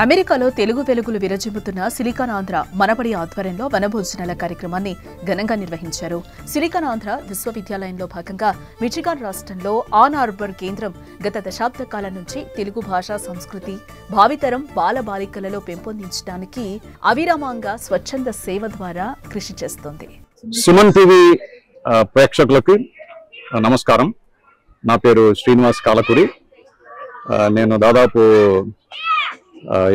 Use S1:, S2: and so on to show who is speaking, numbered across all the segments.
S1: అమెరికాలో తెలుగు వెలుగులు విరజిమ్ముతున్న సిలికాన్ ఆంధ్ర మనబడి ఆధ్వర్యంలో వనభోజనాల కార్యక్రమాన్ని ఘనంగా నిర్వహించారు. సిలికాన్ ఆంధ్ర విశ్వవిద్యాలయంలో భాగంగా మిచిగాన్ రాష్ట్రంలో ఆన్ ఆర్బర్ కేంద్రం గత దశాబ్ద కాలం నుంచి తెలుగు భాషా సంస్కృతి భావితరం బాలబాలికలలో పెంపొందించడానికి అవిరామంగా స్వచ్ఛంద సేవ ద్వారా కృషి చేస్తోంది.
S2: సుమన్ టీవీ ప్రేక్షకులకు నమస్కారం. నా పేరు శ్రీనివాస్ కాలకూరి. నేను దాదాపు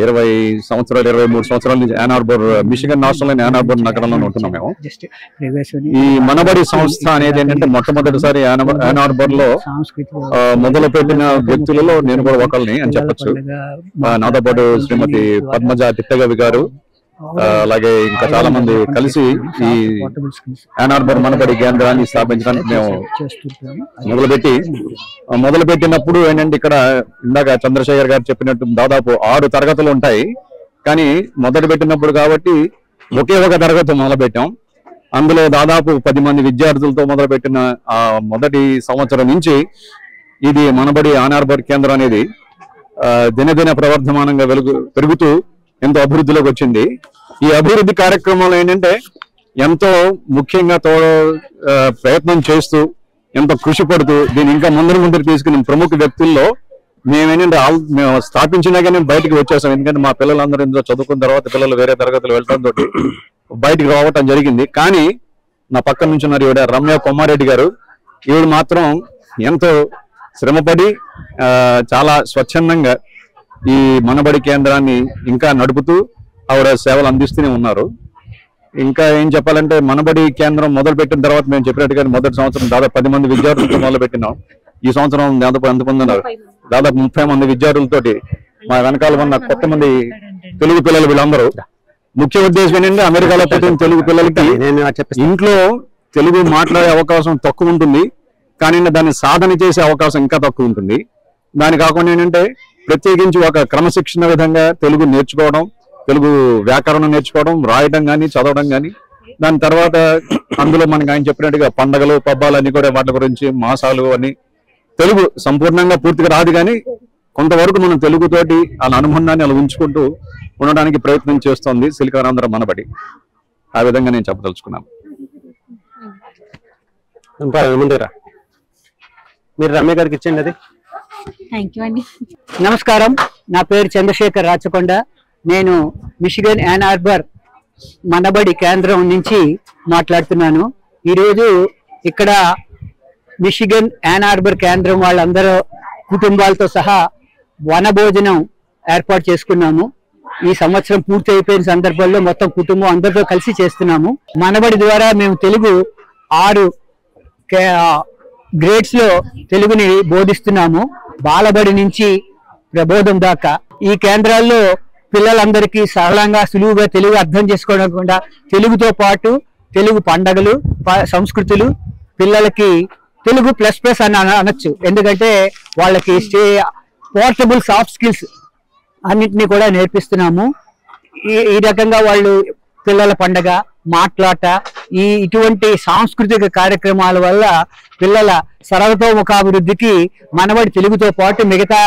S2: 23 సంవత్సరాల నుంచి యాన్ ఆర్బర్, మిచిగన్ రాష్ట్రంలోని యాన్ ఆర్బర్ నగరంలో ఉంటున్నాం మేము. ఈ మనబడి సంస్థ అనేది ఏంటంటే మొట్టమొదటిసారి యాన్ ఆర్బర్ లో మొదలు పెట్టిన వ్యక్తులలో నేను కూడా ఒకరిని అని చెప్పొచ్చు. నాతో పాటు శ్రీమతి పద్మజ తిట్టగవి గారు, అలాగే ఇంకా చాలా మంది కలిసి ఈ యాన్ ఆర్బర్ మనబడి కేంద్రాన్ని స్థాపించడానికి మేము మొదలుపెట్టినప్పుడు ఏంటంటే ఇక్కడ ఇందాక చంద్రశేఖర్ గారు చెప్పినట్టు దాదాపు 6 తరగతులు ఉంటాయి. కానీ మొదలు పెట్టినప్పుడు కాబట్టి ఒకే ఒక తరగతి మొదలుపెట్టాం. అందులో దాదాపు 10 మంది విద్యార్థులతో మొదలుపెట్టిన ఆ మొదటి సంవత్సరం నుంచి ఇది మనబడి యాన్ ఆర్బర్ కేంద్రం అనేది దినదిన ప్రవర్ధమానంగా పెరుగుతూ ఎంతో అభివృద్ధిలోకి వచ్చింది. ఈ అభివృద్ధి కార్యక్రమంలో ఏంటంటే ఎంతో ముఖ్యంగా ప్రయత్నం చేస్తూ ఎంతో కృషి పడుతూ దీన్ని ఇంకా ముందరు తీసుకుని ప్రముఖ వ్యక్తుల్లో మేమేంటంటే మేము స్థాపించినా కానీ బయటకు వచ్చేసాం. ఎందుకంటే మా పిల్లలందరూ ఇందులో చదువుకున్న తర్వాత పిల్లలు వేరే తరగతులు వెళ్ళడంతో బయటకు రావటం జరిగింది. కానీ నా పక్కన నుంచి ఉన్నారు ఈవిడ రమ్య కొమ్మారెడ్డి గారు. ఈవిడ మాత్రం ఎంతో శ్రమపడి చాలా స్వచ్ఛందంగా ఈ మనబడి కేంద్రాన్ని ఇంకా నడుపుతూ ఆవిడ సేవలు అందిస్తూనే ఉన్నారు. ఇంకా ఏం చెప్పాలంటే మనబడి కేంద్రం మొదలు పెట్టిన తర్వాత మేము చెప్పినట్టుగా మొదటి సంవత్సరం దాదాపు 10 మంది విద్యార్థులతో మొదలు పెట్టినాం. ఈ సంవత్సరం దాదాపు ఎంతమంది ఉన్నారు? దాదాపు 30 మంది విద్యార్థులతోటి మా వెనకాల ఉన్న కొత్త మంది తెలుగు పిల్లలు. వీళ్ళందరూ ముఖ్య ఉద్దేశం ఏంటంటే అమెరికాలో పుట్టిన తెలుగు పిల్లలకి ఇంట్లో తెలుగు మాట్లాడే అవకాశం తక్కువ ఉంటుంది, కానీ దాన్ని సాధన చేసే అవకాశం ఇంకా తక్కువ ఉంటుంది. దాని కాకుండా ఏంటంటే ప్రత్యేకించి ఒక క్రమశిక్షణ విధంగా తెలుగు నేర్చుకోవడం, తెలుగు వ్యాకరణం నేర్చుకోవడం, రాయడం కానీ చదవడం కానీ, దాని తర్వాత అందులో మనకి ఆయన చెప్పినట్టుగా పండగలు పబ్బాలు అన్ని కూడా వాటి గురించి మాసాలు అని తెలుగు సంపూర్ణంగా పూర్తిగా రాదు, కానీ కొంతవరకు మనం తెలుగుతోటి అలా అనుబంధాన్ని అలా ఉంచుకుంటూ ఉండడానికి ప్రయత్నం చేస్తోంది సిలికాన్ ఆంధ్ర మనబడి. ఆ విధంగా నేను చెప్పదలుచుకున్నాను.
S3: ముందురా మీరు రమ్య గారికి ఇచ్చేయండి అది.
S4: థ్యాంక్ యూ అండి. నమస్కారం, నా పేరు చంద్రశేఖర్ రాచకొండ. నేను మిచిగన్ యాన్ ఆర్బర్ మనబడి కేంద్రం నుంచి మాట్లాడుతున్నాను. ఈరోజు ఇక్కడ మిచిగన్ యాన్ ఆర్బర్ కేంద్రం వాళ్ళందరూ కుటుంబాలతో సహా వనభోజనం ఏర్పాటు చేసుకున్నాము. ఈ సంవత్సరం పూర్తి అయిపోయిన సందర్భంలో మొత్తం కుటుంబం అందరితో కలిసి చేస్తున్నాము. మనబడి ద్వారా మేము తెలుగు 6 గ్రేడ్స్ లో తెలుగుని బోధిస్తున్నాము, బాలబడి నుంచి ప్రబోధం దాకా. ఈ కేంద్రాల్లో పిల్లలందరికీ సరళంగా సులువుగా తెలుగు అర్థం చేసుకోవడం, తెలుగుతో పాటు తెలుగు పండగలు సంస్కృతులు పిల్లలకి తెలుగు ప్లస్ అని అనొచ్చు. ఎందుకంటే వాళ్ళకి పోర్టబుల్ సాఫ్ట్ స్కిల్స్ అన్నింటినీ కూడా నేర్పిస్తున్నాము. ఈ రకంగా వాళ్ళు పిల్లల పండగ, మాట్లాట, ఇటువంటి సాంస్కృతిక కార్యక్రమాల వల్ల పిల్లల సర్వతోముఖాభివృద్ధికి మనబడి తెలుగుతో పాటు మిగతా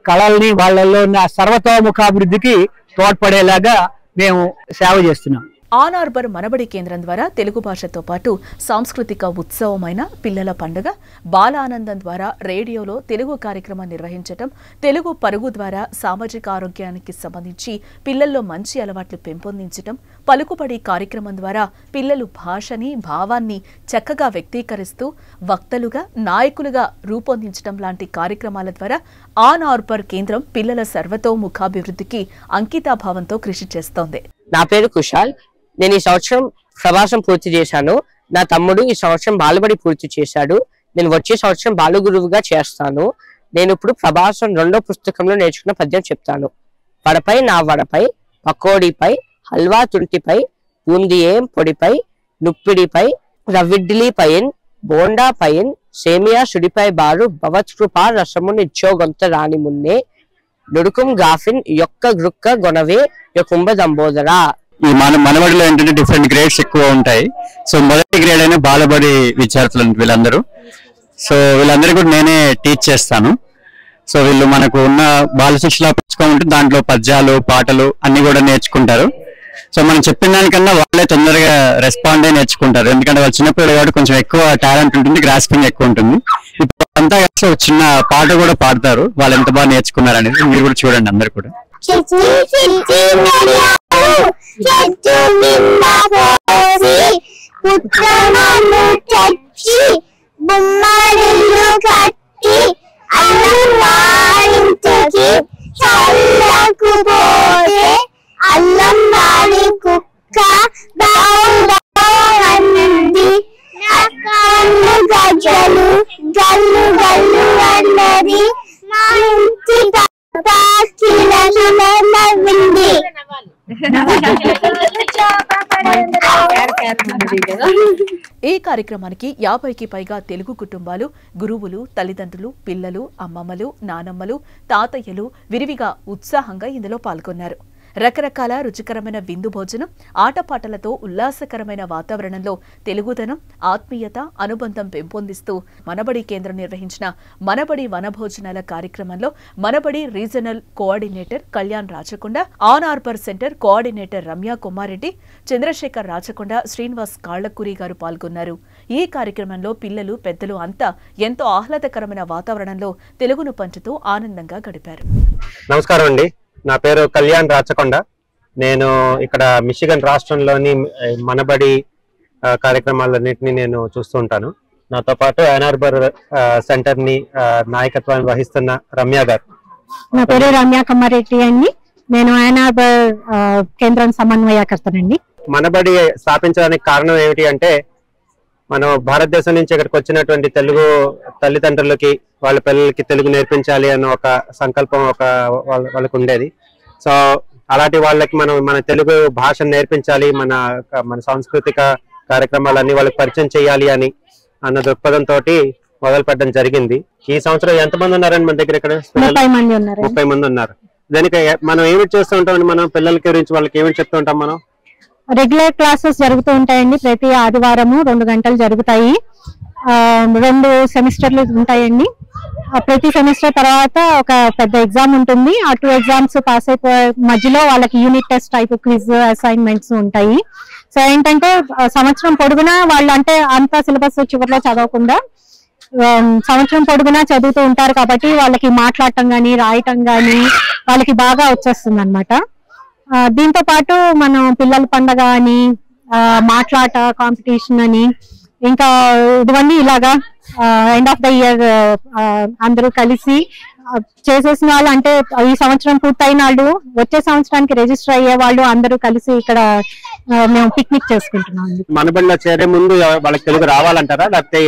S4: కళల్ని వాళ్ళల్లో ఉన్న సర్వతోముఖాభివృద్ధికి తోడ్పడేలాగా మేము సేవ చేస్తున్నాం.
S1: ఆన్ ఆర్బర్ మనబడి కేంద్రం ద్వారా తెలుగు భాషతో పాటు సాంస్కృతిక ఉత్సవమైన పిల్లల పండుగ బాల ఆనందం ద్వారా రేడియోలో తెలుగు కార్యక్రమం నిర్వహించడం, తెలుగు పరుగు ద్వారా సామాజిక ఆరోగ్యానికి సంబంధించి పిల్లల్లో మంచి అలవాట్లు పెంపొందించడం, పలుకుబడి కార్యక్రమం ద్వారా పిల్లలు భాషని భావాన్ని చక్కగా వ్యక్తీకరిస్తూ వక్తలుగా నాయకులుగా రూపొందించడం లాంటి కార్యక్రమాల ద్వారా ఆన్ ఆర్బర్ కేంద్రం పిల్లల సర్వతోముఖాభివృద్ధికి అంకితాభావంతో కృషి చేస్తోంది.
S5: నా పేరు కుశాల్. నేను ఈ సంవత్సరం ప్రవాసం పూర్తి చేశాను. నా తమ్ముడు ఈ సంవత్సరం బాలబడి పూర్తి చేశాడు. నేను వచ్చే సంవత్సరం బాలగురువుగా చేస్తాను. నేను ఇప్పుడు ప్రభాసం 2వ పుస్తకంలో నేర్చుకున్న పద్యం చెప్తాను. వడపై నా వడపై, పకోడీపై, హల్వా తుంటిపై, బూందియేం పొడిపై, నుప్పిడిపై, రవ్విడ్లీ పైన్, బోండా పైన్, సేమియా సుడిపై బారు, భవత్కృపా రసము నిచ్చోగొంత రాని మున్నే, నుడుకుం గాఫిన్ యొక్క గ్రుక్క గొనవే యొకుంభ దంబోదరా.
S3: ఈ మనబడిలో ఏంటంటే డిఫరెంట్ గ్రేడ్స్ ఎక్కువ ఉంటాయి. సో మొదటి గ్రేడ్ అయినా బాలబడి విద్యార్థులు వీళ్ళందరూ. సో వీళ్ళందరూ కూడా నేనే టీచ్ చేస్తాను. సో వీళ్ళు మనకు ఉన్న బాల శిక్షలా పుచ్చుకోమంటే దాంట్లో పద్యాలు పాటలు అన్ని కూడా నేర్చుకుంటారు. సో మనం చెప్పిన దానికన్నా వాళ్ళే తొందరగా రెస్పాండ్ అయి నేర్చుకుంటారు. ఎందుకంటే వాళ్ళు చిన్నపిల్లలు కాబట్టి కొంచెం ఎక్కువ టాలెంట్ ఉంటుంది, గ్రాస్పింగ్ ఎక్కువ ఉంటుంది. ఇప్పుడు అంతా కలిసి ఒక చిన్న పాట కూడా పాడతారు. వాళ్ళు ఎంత బాగా నేర్చుకున్నారు అనేది మీరు కూడా చూడండి అందరు కూడా.
S6: అల్లం వాడి కుక్క బాగుంది కళ్ళు గజ్జలు గల్లు గల్లు అన్నది మా ఇంటి నవ్వింది.
S1: ఈ కార్యక్రమానికి 50కి పైగా తెలుగు కుటుంబాలు, గురువులు, తల్లిదండ్రులు, పిల్లలు, అమ్మమ్మలు, నానమ్మలు, తాతయ్యలు విరివిగా ఉత్సాహంగా ఇందులో పాల్గొన్నారు. రకరకాల రుచికరమైన విందు భోజనం, ఆటపాటలతో ఉల్లాసకరమైన వాతావరణంలో తెలుగుదనం, ఆత్మీయత, అనుబంధం పెంపొందిస్తూ మనబడి కేంద్రం నిర్వహించిన మనబడి వనభోజనాల కార్యక్రమంలో ManaBadi regional coordinator Kalyan Rachakonda, Ann Arbor center coordinator Ramya Kumareddy, Chandrasekhar Rachakonda, Srinivas Kallakuri గారు పాల్గొన్నారు. ఈ కార్యక్రమంలో పిల్లలు, పెద్దలు అంతా ఎంతో ఆహ్లాదకరమైన వాతావరణంలో తెలుగును పంచుతూ ఆనందంగా గడిపారు.
S7: నమస్కారం అండి, నా పేరు కళ్యాణ్ రాచకొండ. నేను ఇక్కడ మిషిగన్ రాష్ట్రంలోని మనబడి కార్యక్రమాలన్నింటినీ నేను చూస్తూ ఉంటాను. నాతో పాటు యాన్ ఆర్బర్ సెంటర్ ని నాయకత్వాన్ని వహిస్తున్న రమ్య గారు.
S8: నా పేరు రమ్య కుమారెడ్డి అండి. నేను యాన్ ఆర్బర్ కేంద్రం సమన్వయకర్తనండి.
S7: మనబడి స్థాపించడానికి కారణం ఏమిటి అంటే, మనం భారతదేశం నుంచి ఇక్కడికి వచ్చినటువంటి తెలుగు తల్లిదండ్రులకి వాళ్ళ పిల్లలకి తెలుగు నేర్పించాలి అన్న ఒక సంకల్పం వాళ్ళకు ఉండేది. సో అలాంటి వాళ్ళకి మనం మన తెలుగు భాషను నేర్పించాలి, మన సాంస్కృతిక కార్యక్రమాలన్నీ వాళ్ళకి పరిచయం చేయాలి అన్న దృక్పథంతో మొదలు పెట్టడం జరిగింది. ఈ సంవత్సరం ఎంతమంది ఉన్నారండి మన దగ్గర? ఇక్కడ 30 మంది ఉన్నారు. దానికి మనం ఏమిటి చేస్తూ ఉంటాం? మనం పిల్లల గురించి వాళ్ళకి ఏమిటి చెప్తూ ఉంటాం? మనం
S8: రెగ్యులర్ క్లాసెస్ జరుగుతూ ఉంటాయండి. ప్రతి ఆదివారము 2 గంటలు జరుగుతాయి. 2 సెమిస్టర్లు ఉంటాయండి. ప్రతి సెమిస్టర్ తర్వాత ఒక పెద్ద ఎగ్జామ్ ఉంటుంది. ఆ 2 ఎగ్జామ్స్ పాస్ అయిపోయే మధ్యలో వాళ్ళకి unit test type quiz assignments ఉంటాయి. సో ఏంటంటే సంవత్సరం పొడుగునా వాళ్ళు అంటే అంత సిలబస్ చివరిలో చదవకుండా సంవత్సరం పొడుగునా చదువుతూ ఉంటారు కాబట్టి వాళ్ళకి మాట్లాడటం గానీ రాయటం గానీ వాళ్ళకి బాగా వచ్చేస్తుంది అనమాట. దీంతో పాటు మనం పిల్లల పండగ అని మాట్లాట కాంపిటీషన్ అని ఇంకా ఇవన్నీ ఇలాగా ఎండ్ ఆఫ్ ద ఇయర్ అందరూ కలిసి చేసేసిన వాళ్ళు, అంటే ఈ సంవత్సరం పూర్తయిన వాళ్ళు వచ్చే సంవత్సరానికి రిజిస్టర్ అయ్యే వాళ్ళు అందరూ కలిసి ఇక్కడ మేము పిక్నిక్ చేసుకుంటున్నాం.
S7: మనబడిలో చేరే ముందు వాళ్ళకి తెలుగు రావాలంటారా, లేకపోతే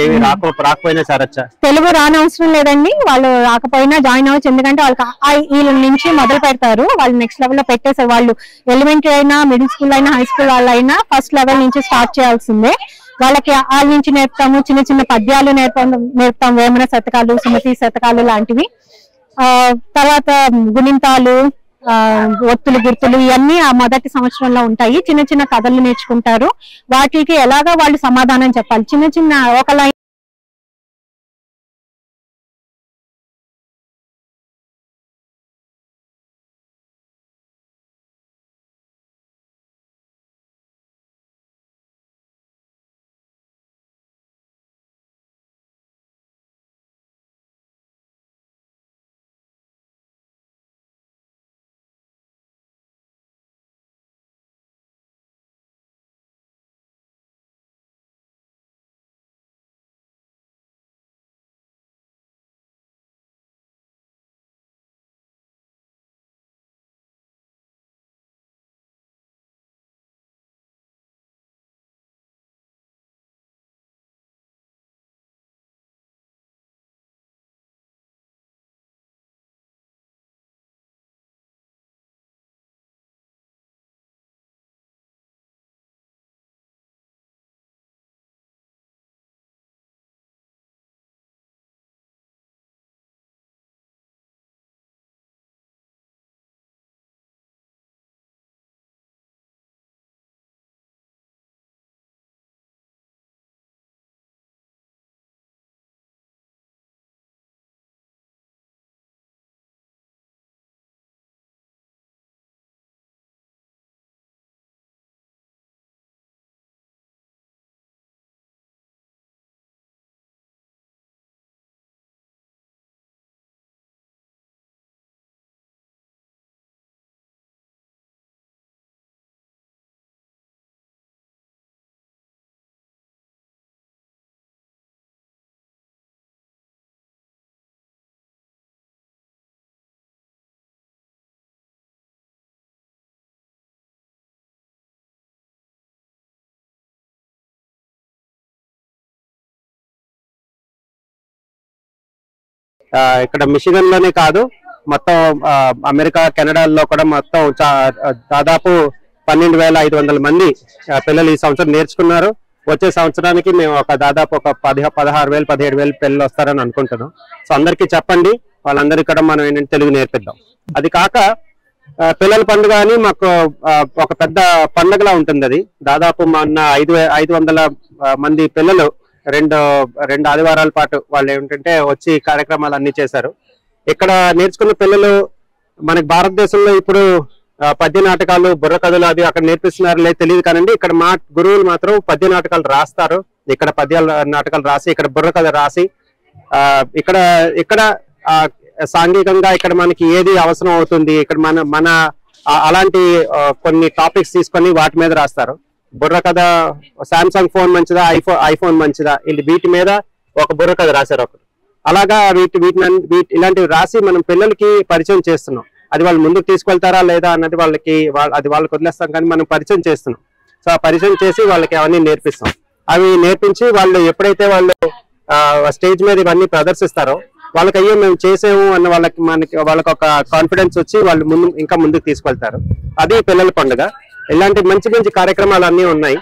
S7: రాకపోయినా సరచ్చా?
S8: తెలుగు రానవసరం లేదండి, వాళ్ళు రాకపోయినా జాయిన్ అవ్వచ్చు. ఎందుకంటే వాళ్ళకి వీళ్ళ నుంచి మొదలు పెడతారు. వాళ్ళు నెక్స్ట్ లెవెల్ లో పెట్టేసారు. వాళ్ళు ఎలిమెంటరీ అయినా మిడిల్ స్కూల్ అయినా హై స్కూల్ వాళ్ళైనా ఫస్ట్ లెవెల్ నుంచి స్టార్ట్ చేయాల్సిందే. వాళ్ళకి వాళ్ళ నుంచి నేర్పుతాము, చిన్న చిన్న పద్యాలు నేర్పుతాం, వేమన శతకాలు, సుమతి శతకాలు లాంటివి. తర్వాత గుణింతాలు, ఒత్తులు, గుర్తులు ఇవన్నీ ఆ మొదటి సంవత్సరంలో ఉంటాయి. చిన్న చిన్న కథలు నేర్చుకుంటారు. వాటికి ఎలాగో వాళ్ళు సమాధానం చెప్పాలి. చిన్న చిన్న ఒక లైన్
S7: ఇక్కడ మిషిగన్ లోనే కాదు, మొత్తం అమెరికా, కెనడాలో కూడా మొత్తం దాదాపు 12,500 మంది పిల్లలు ఈ సంవత్సరం నేర్చుకున్నారు. వచ్చే సంవత్సరానికి మేము దాదాపు 16,000 17,000 పిల్లలు వస్తారని అనుకుంటున్నాం. సో అందరికీ చెప్పండి, వాళ్ళందరికీ కూడా మనం ఏంటంటే తెలుగు నేర్పిద్దాం. అది కాక పిల్లల పండుగ అని మాకు ఒక పెద్ద పండుగలా ఉంటుంది. అది దాదాపు మొన్న 500 మంది పిల్లలు రెండు ఆదివారాల పాటు వాళ్ళు ఏంటంటే వచ్చి కార్యక్రమాలు అన్ని చేశారు. ఇక్కడ నేర్చుకున్న పిల్లలు మనకి భారతదేశంలో ఇప్పుడు పద్య నాటకాలు, బుర్ర కథలు అది అక్కడ నేర్పిస్తున్నారు లేదు తెలియదు కానండి, ఇక్కడ మా గురువులు మాత్రం పద్య నాటకాలు రాస్తారు. ఇక్కడ పద్యాల నాటకాలు రాసి, ఇక్కడ బుర్ర కథ రాసి, ఇక్కడ సాంఘికంగా ఇక్కడ మనకి ఏది అవసరం అవుతుంది, ఇక్కడ మన అలాంటి కొన్ని టాపిక్స్ తీసుకొని వాటి మీద రాస్తారు. బుర్ర కథ సామ్సంగ్ ఫోన్ మంచిదా, ఐఫోన్ మంచిదా, వీటి మీద ఒక బుర్ర కథ రాశారు ఒకరు. అలాగా ఇలాంటివి రాసి మనం పిల్లలకి పరిచయం చేస్తున్నాం. అది వాళ్ళు ముందుకు తీసుకెళ్తారా లేదా అన్నది వాళ్ళకి వదిలేస్తాం, కానీ మనం పరిచయం చేస్తున్నాం. సో ఆ పరిచయం చేసి వాళ్ళకి అవన్నీ నేర్పిస్తాం. అవి నేర్పించి వాళ్ళు ఎప్పుడైతే వాళ్ళు స్టేజ్ మీద ఇవన్నీ ప్రదర్శిస్తారో వాళ్ళకి అయ్యో మేము చేసాము అన్న వాళ్ళకి ఒక కాన్ఫిడెన్స్ వచ్చి వాళ్ళు ఇంకా ముందుకు తీసుకెళ్తారు. అది పిల్లల పండుగ. ఇలాంటి మంచి మంచి కార్యక్రమాలు అన్నీ ఉన్నాయి.